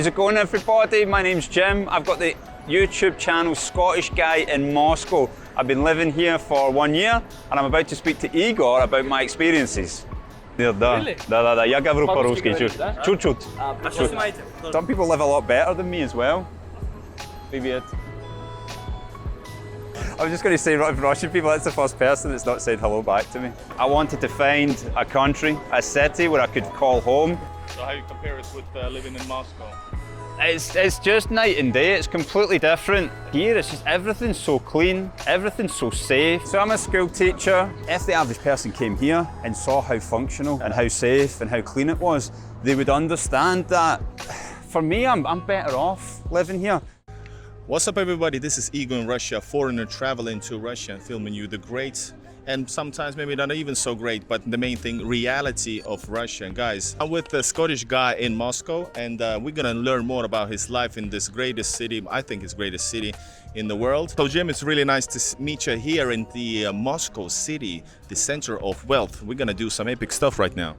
it going, everybody? My name's Jim. I've got the YouTube channel Scottish Guy in Moscow. I've been living here for 1 year and I'm about to speak to Igor about my experiences. Really? Да. Я говорю по-русски. Да? Чуть-чуть. Some people live a lot better than me as well. Привет. I was just going to say, Russian people, that's the first person that's not said hello back to me. I wanted to find a country, a city where I could call home. So how you compare it with living in Moscow? It's just night and day, it's completely different. Here it's just everything's so clean, everything's so safe. So I'm a school teacher. If the average person came here and saw how functional and how safe and how clean it was, they would understand that. For me, I'm better off living here. What's up, everybody? This is Igor in Russia, foreigner traveling to Russia and filming you the great and sometimes maybe not even so great, but the main thing, reality of Russia. And guys, I'm with the Scottish guy in Moscow, and we're gonna learn more about his life in this greatest city, I think it's greatest city in the world. So Jim, it's really nice to meet you here in the Moscow city, the center of wealth. We're gonna do some epic stuff right now.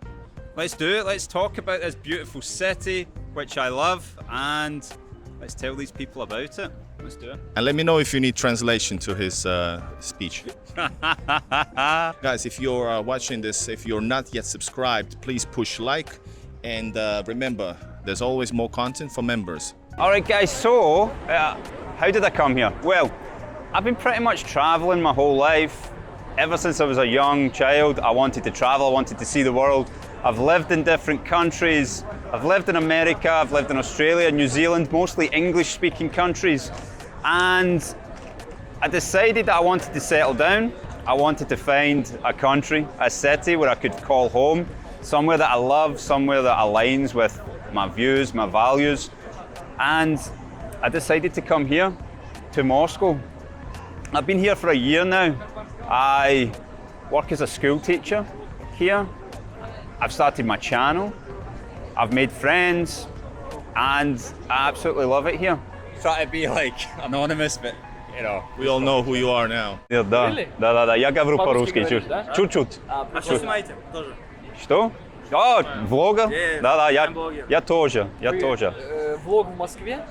Let's do it. Let's talk about this beautiful city, which I love, and let's tell these people about it. Let's do it. And let me know if you need translation to his speech. Guys, if you're watching this, if you're not yet subscribed, please push like. And remember, there's always more content for members. All right, guys, so how did I come here? Well, I've been pretty much traveling my whole life. Ever since I was a young child, I wanted to travel, I wanted to see the world. I've lived in different countries. I've lived in America, I've lived in Australia, New Zealand, mostly English-speaking countries. And I decided that I wanted to settle down. I wanted to find a country, a city where I could call home, somewhere that I love, somewhere that aligns with my views, my values. And I decided to come here to Moscow. I've been here for a year now. I work as a school teacher here. I've started my channel. I've made friends, and I absolutely love it here. Try to be like anonymous, but you know. We all know who you are now. Really? Да. Я говорю по-русски. Чуть-чуть. Что снимаете? Тоже. Что? О, влогер? Да, блогер. я тоже. Влог в Москве?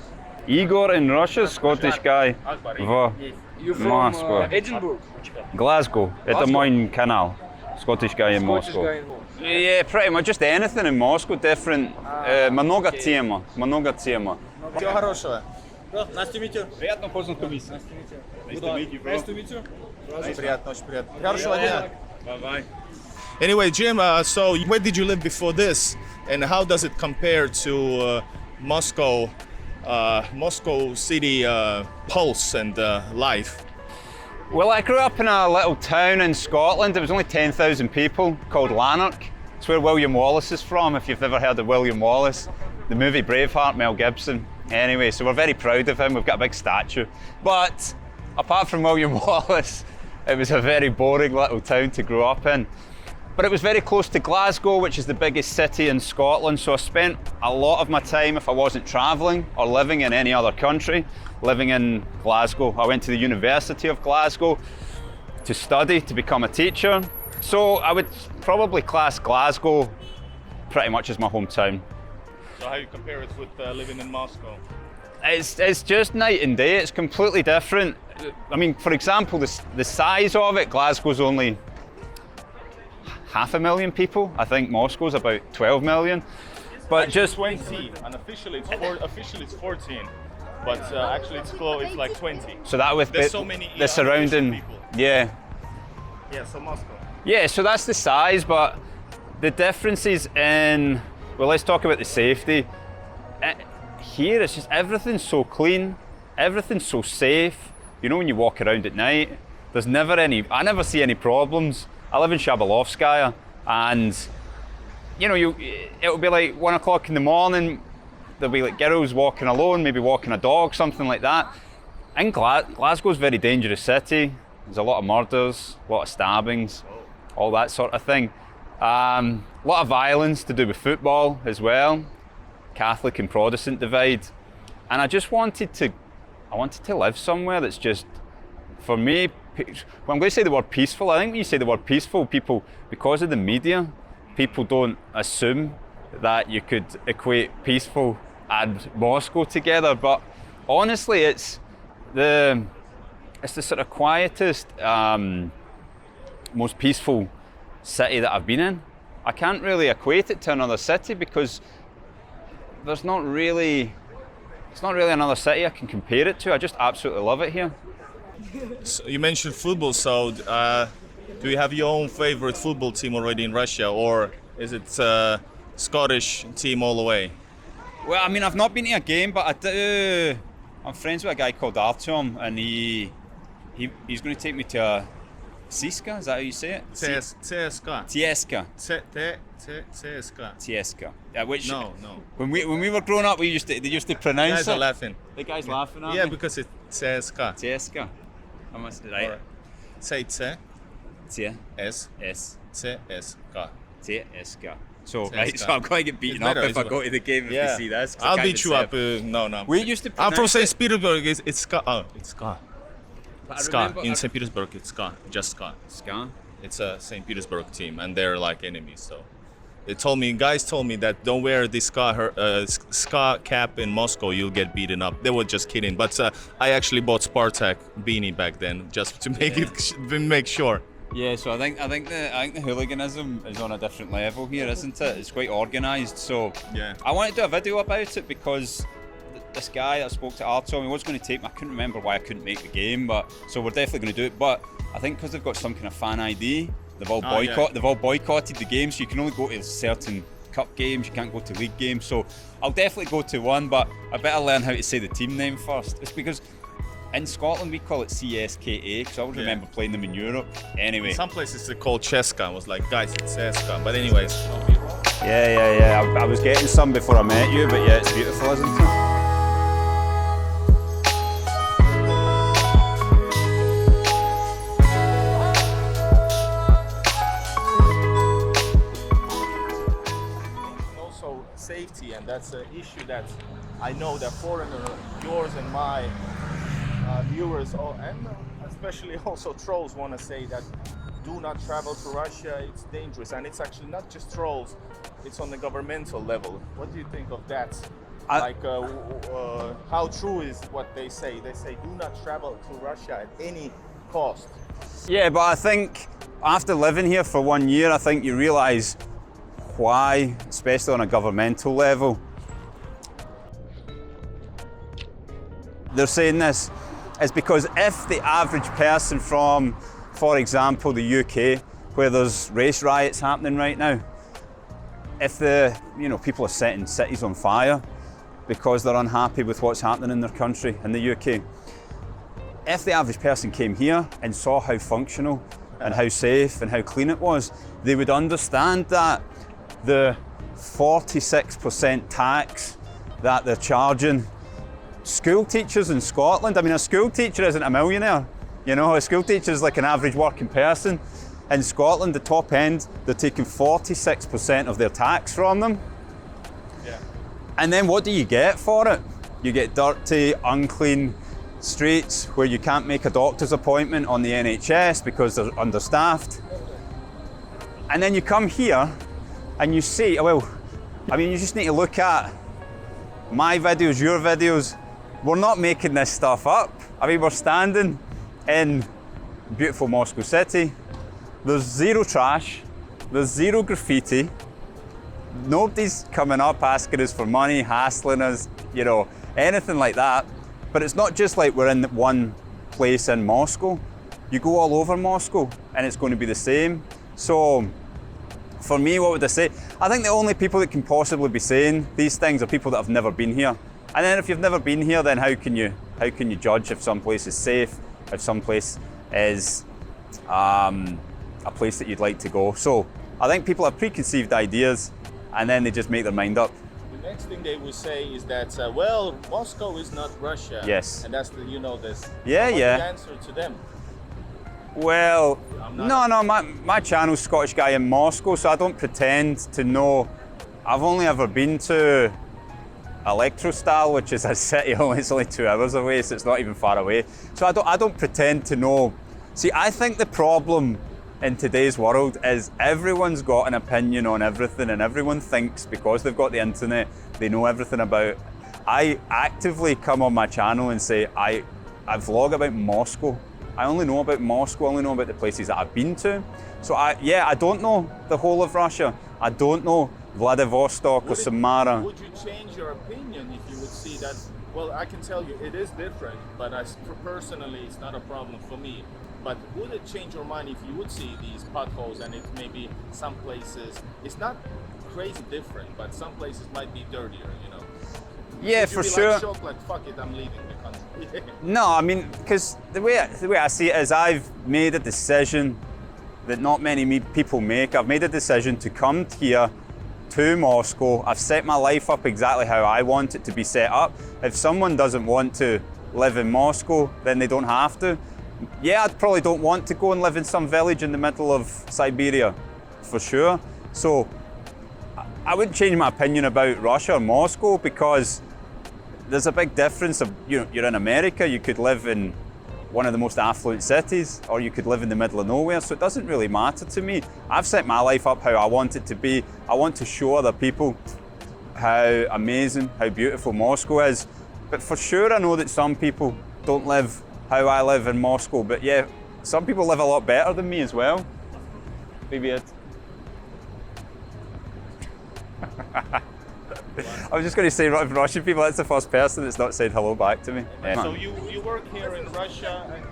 Igor in Russia, Scottish guy в You from Москве. Edinburgh? Glasgow. Это мой канал. Scottish guy in Scottish Moscow. guy in Moscow. Yeah, pretty much just anything in Moscow, different. Много тема. Всего хорошего. Nice to meet you. Приятно познакомиться. Nice to meet you, bro. Nice to meet you. Приятно, очень приятно. Хорошего дня. Bye-bye. Anyway, Jim, so where did you live before this? And how does it compare to Moscow city pulse and life? Well, I grew up in a little town in Scotland. There was only 10,000 people, called Lanark. It's where William Wallace is from, if you've ever heard of William Wallace. The movie Braveheart, Mel Gibson. Anyway, so we're very proud of him. We've got a big statue. But apart from William Wallace, it was a very boring little town to grow up in. But it was very close to Glasgow, which is the biggest city in Scotland. So I spent a lot of my time, if I wasn't traveling or living in any other country, living in Glasgow. I went to the University of Glasgow to study, to become a teacher. So I would probably class Glasgow pretty much as my hometown. So how you compare it with living in Moscow? It's just night and day, it's completely different. I mean, for example, the size of it, Glasgow's only 500,000 people. I think Moscow's about 12 million. But actually just 20, and officially it's 14. But actually it's like 20. so that with There's so many the surrounding people. Yeah, So Moscow. Yeah, so that's the size, but the differences in, well, let's talk about the safety. Here, it's just everything's so clean, everything's so safe. You know, when you walk around at night, I never see any problems. I live in Shabalovskaya, and you know, it'll be like 1 o'clock in the morning, there'll be like girls walking alone, maybe walking a dog, something like that. And Glasgow's a very dangerous city. There's a lot of murders, a lot of stabbings, all that sort of thing. A lot of violence to do with football as well, Catholic and Protestant divide. And I just wanted to live somewhere that's just, for me, well, I'm going to say the word peaceful. I think when you say the word peaceful, people, because of the media, people don't assume that you could equate peaceful add Moscow together. But honestly, it's the sort of quietest, most peaceful city that I've been in. I can't really equate it to another city because it's not really another city I can compare it to. I just absolutely love it here. So you mentioned football, so do you have your own favorite football team already in Russia, or is it Scottish team all the way? Well, I mean, I've not been to a game, but I'm friends with a guy called Artyom, and he's going to take me to a Siska, is that how you say it? CSKA. Tieska. CSKA. Tieska. Which No. when we were growing up, they used to pronounce Guys it. are laughing. The guy's laughing at Yeah, me. because it's CSKA. Tieska. I must right. Say C Tie. S S. CSKA. Tieska. So Tieska. right, so I'm going to get beaten It's up better, if I it's go to the game if Yeah. you see this. 'cause I I'll can't beat you even up. say it. No. We used to I'm from pronounce St. Petersburg. It's Ska. Oh, it's Ska. But I Ska. remember- In St. Petersburg, it's Ska. Just Ska. Ska. It's a St. Petersburg team, and they're like enemies. So, guys told me that don't wear this Ska cap in Moscow, you'll get beaten up. They were just kidding, but I actually bought Spartak beanie back then just to make sure. Yeah, so I think the hooliganism is on a different level here, isn't it? It's quite organised. So Yeah. I wanted to do a video about it because this guy that I spoke to Artyom, he was going to take me. I couldn't remember why I couldn't make the game, but so we're definitely going to do it. But I think because they've got some kind of fan ID, they've all boycotted the game, so you can only go to certain cup games. You can't go to league games. So I'll definitely go to one, but I better learn how to say the team name first. It's because in Scotland we call it CSKA because I always remember playing them in Europe. Anyway. Some places they call Cheska. I was like, guys, it's CSKA. But anyways. Yeah. I was getting some before I met you, but yeah, it's beautiful, isn't it? Also safety, and that's an issue that I know that yours and my viewers, and especially also trolls, want to say that do not travel to Russia, it's dangerous. And it's actually not just trolls, it's on the governmental level. What do you think of that? How true is what they say? They say do not travel to Russia at any cost. Yeah, but I think after living here for 1 year, I think you realise why, especially on a governmental level. They're saying this is because if the average person from, for example, the UK, where there's race riots happening right now, if people are setting cities on fire because they're unhappy with what's happening in their country, in the UK, if the average person came here and saw how functional and how safe and how clean it was, they would understand that the 46% tax that they're charging school teachers in Scotland. I mean, a school teacher isn't a millionaire. A school teacher is like an average working person. In Scotland, the top end, they're taking 46% of their tax from them. Yeah. And then what do you get for it? You get dirty, unclean streets where you can't make a doctor's appointment on the NHS because they're understaffed. And then you come here and you see, you just need to look at my videos, your videos. We're not making this stuff up. We're standing in beautiful Moscow city. There's zero trash, there's zero graffiti. Nobody's coming up asking us for money, hassling us, anything like that. But it's not just like we're in one place in Moscow. You go all over Moscow and it's going to be the same. So for me, what would I say? I think the only people that can possibly be saying these things are people that have never been here. And then if you've never been here, then how can you judge if some place is safe, if some place is a place that you'd like to go? So I think people have preconceived ideas and then they just make their mind up. The next thing they will say is that, Moscow is not Russia. Yes. And that's this. Yeah, What's yeah. the answer to them? Well, no, my channel's Scottish Guy in Moscow, so I don't pretend to know. I've only ever been to Electrostal, which is a city it's only 2 hours away, so it's not even far away. So I don't pretend to know. See, I think the problem in today's world is everyone's got an opinion on everything, and everyone thinks because they've got the internet, they know everything about I actively come on my channel and say I vlog about Moscow. I only know about Moscow, I only know about the places that I've been to. So I don't know the whole of Russia. I don't know Vladivostok or Samara. Would you change your opinion if you would see that? Well, I can tell you it is different, but personally it's not a problem for me. But would it change your mind if you would see these potholes and it maybe some places, it's not crazy different, but some places might be dirtier, you know? Yeah, for sure. Like, shocked, like, fuck it, I'm leaving the country. No, I mean, because the way I see it is I've made a decision that not many people make. I've made a decision to come here to Moscow. I've set my life up exactly how I want it to be set up. If someone doesn't want to live in Moscow, then they don't have to. Yeah, I probably don't want to go and live in some village in the middle of Siberia, for sure. So I wouldn't change my opinion about Russia or Moscow, because there's a big difference of, you're in America, you could live in one of the most affluent cities, or you could live in the middle of nowhere, so it doesn't really matter to me. I've set my life up how I want it to be. I want to show other people how amazing, how beautiful Moscow is. But for sure I know that some people don't live how I live in Moscow, but yeah, some people live a lot better than me as well. Maybe it. I was just going to say, Russian people, that's the first person that's not said hello back to me. So you work here in Russia, and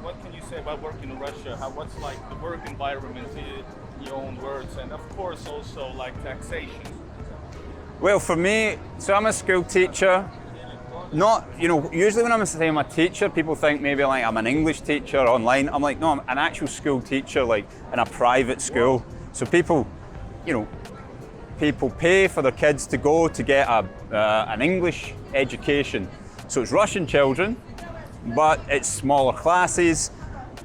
what can you say about working in Russia? What's like the work environment in your own words, and of course also like taxation? Well, for me, so I'm a school teacher. Not, usually when I'm saying I'm a teacher, people think maybe like I'm an English teacher online. I'm like, no, I'm an actual school teacher, like in a private school. So people, people pay for their kids to go to get an English education. So it's Russian children, but it's smaller classes.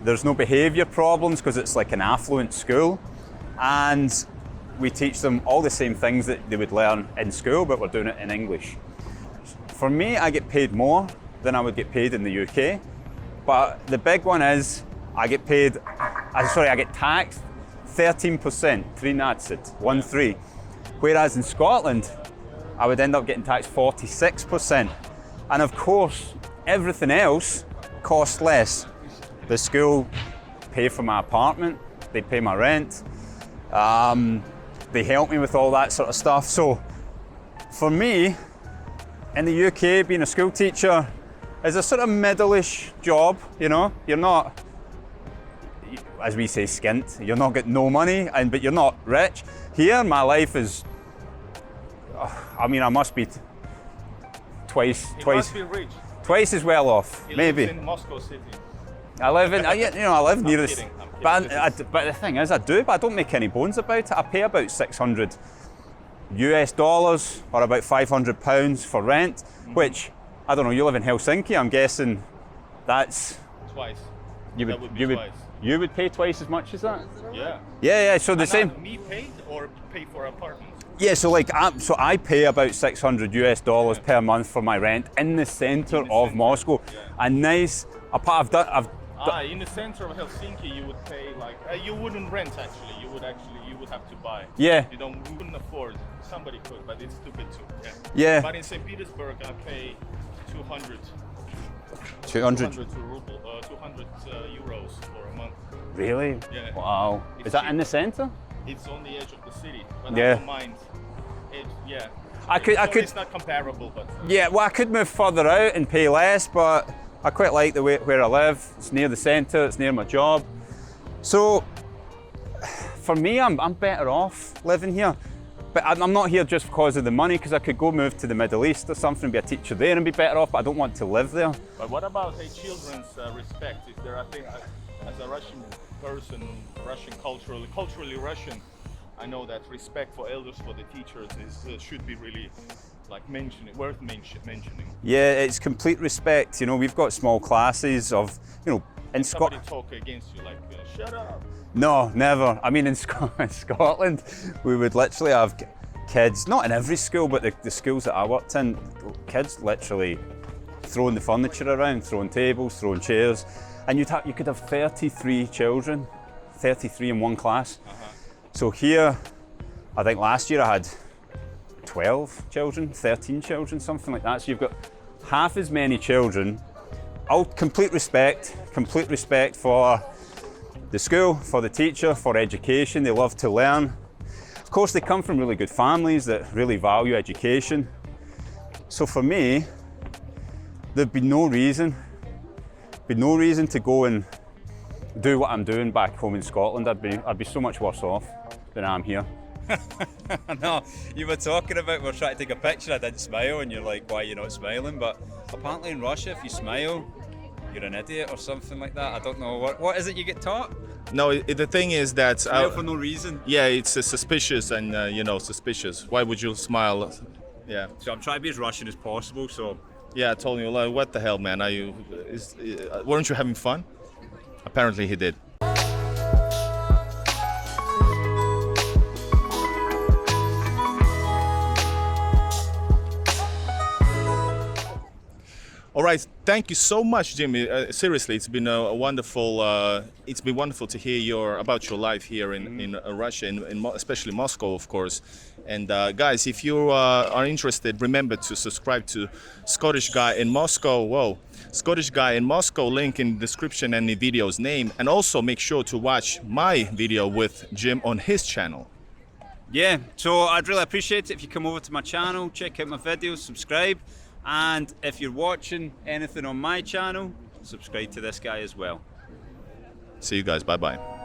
There's no behavior problems because it's like an affluent school. And we teach them all the same things that they would learn in school, but we're doing it in English. For me, I get paid more than I would get paid in the UK. But the big one is I get taxed 13%, 13%. Whereas in Scotland, I would end up getting taxed 46%. And of course, everything else costs less. The school pay for my apartment, they pay my rent, they help me with all that sort of stuff. So for me, in the UK, being a school teacher is a sort of middle-ish job, You're not, as we say, skint. You're not getting no money, but you're not rich. Here, my life is, I must be twice as well off, maybe. Lives in Moscow City. I live in, I live near this. I'm kidding. But the thing is, I do, but I don't make any bones about it. I pay about $600 or about £500 for rent, which, I don't know, you live in Helsinki, I'm guessing that's... Twice. You would pay twice as much as that? Yeah. Yeah, so the same. Me paid or pay for apartments? Yeah, so I pay about $600 per month for my rent in the center of Moscow. Yeah. And nice, In the center of Helsinki, you would pay you wouldn't rent actually. You would have to buy. Yeah. You wouldn't afford. Somebody could, but it's stupid too. Yeah. But in St. Petersburg, I pay 200 euros for a month. Really? Yeah. Wow. Is that in the center? It's on the edge of the city, but Yeah. I don't mind. I could. It's not comparable, but. Yeah, well, I could move further out and pay less, but I quite like the way where I live. It's near the centre, it's near my job. So, for me, I'm better off living here. But I'm not here just because of the money, because I could go move to the Middle East or something, be a teacher there and be better off, but I don't want to live there. But what about children's respect? Is there, I think, as a Russian person, culturally Russian, I know that respect for elders, for the teachers, should be really worth mentioning. Yeah, it's complete respect. We've got small classes of, in Somebody talk against you shut up. No, never. In Scotland, we would literally have kids, not in every school, but the schools that I worked in, kids literally throwing the furniture around, throwing tables, throwing chairs, and you could have 33 children, 33 in one class. So here, I think last year I had 12 children, 13 children, something like that. So you've got half as many children. All complete respect for the school, for the teacher, for education. They love to learn. Of course, they come from really good families that really value education. So for me, there'd be no reason to go and do what I'm doing back home in Scotland. I'd be so much worse off than I am here. No, you were talking about we're trying to take a picture. I didn't smile, and you're like, "Why are you not smiling?" But apparently in Russia, if you smile, you're an idiot or something like that. I don't know what is it you get taught? No, the thing is that Smile for no reason. yeah, it's suspicious and suspicious. Why would you smile? Yeah. So I'm trying to be as Russian as possible. So Yeah, I told you, like, what the hell, man? Weren't you having fun? Apparently he did. All right, thank you so much, Jimmy. Seriously, it's been a wonderful. It's been wonderful to hear about your life here in Russia, especially Moscow, of course. And guys, if you are interested, remember to subscribe to Scottish Guy in Moscow. Whoa, Scottish Guy in Moscow. Link in the description and the video's name. And also make sure to watch my video with Jim on his channel. Yeah, so I'd really appreciate it if you come over to my channel, check out my videos, subscribe. And if you're watching anything on my channel, subscribe to this guy as well. See you guys. Bye-bye.